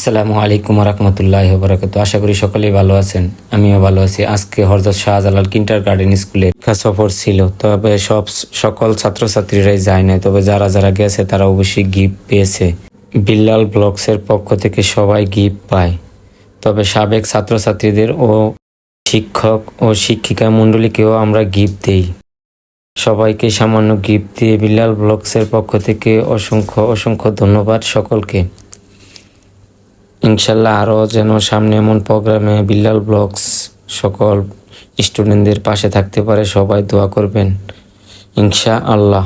আসসালামু আলাইকুম রহমতুল্লাহি ওয়া বারাকাতুহু। আশা করি সকলেই ভালো আছেন, আমিও ভালো আছি। আজকে হযরত শাহজালাল কিন্ডারগার্টেন স্কুলে শিক্ষা সফর ছিল, তবে সকল ছাত্রছাত্রীরাই যায় না, তবে যারা যারা গেছে তারা অবশ্যই গিফট পেয়েছে। বিল্লাল ব্লগসের পক্ষ থেকে সবাই গিফট পায়, তবে সাবেক ছাত্রছাত্রীদের ও শিক্ষক ও শিক্ষিকা মণ্ডলীকেও আমরা গিফট দেই। সবাইকে সামান্য গিফট দিয়ে বিল্লাল ব্লগসের পক্ষ থেকে অসংখ্য অসংখ্য ধন্যবাদ সকলকে। ইনশাল্লাহ আরও যেন সামনে এমন প্রোগ্রামে বিল্লাল ব্লগস সকল স্টুডেন্টদের পাশে থাকতে পারে, সবাই দোয়া করবেন ইনশাআল্লাহ।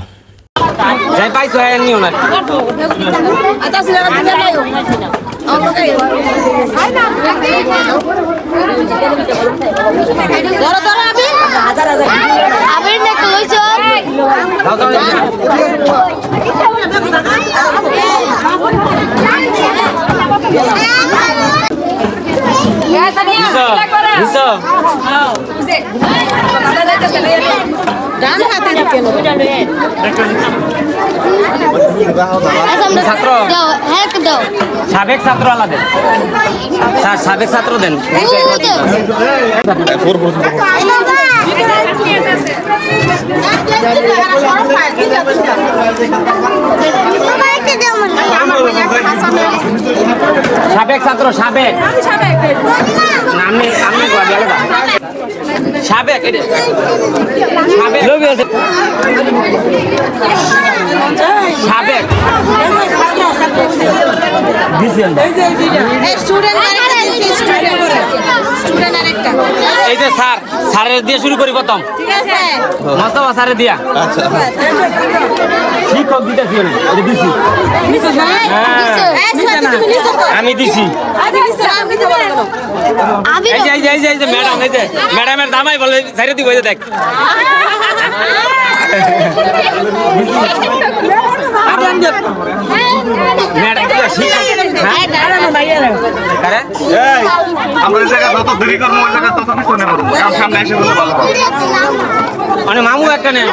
সাবেক ছাত্র আলাদা সাবেক ছাত্র দেন। সাবেক ছাত্র সাবেক আমি সাবেক সাবেক এই যে স্যার স্যারের দিয়ে শুরু করি প্রথম, মোস্তফা স্যারের দিয়া। আচ্ছা শিক্ষক দিতেছি আমি দিছি। ম্যাডাম এই যে ম্যাডামের দামাই বলে ছেড়ে দিব, দেখ মামু একটা নেই।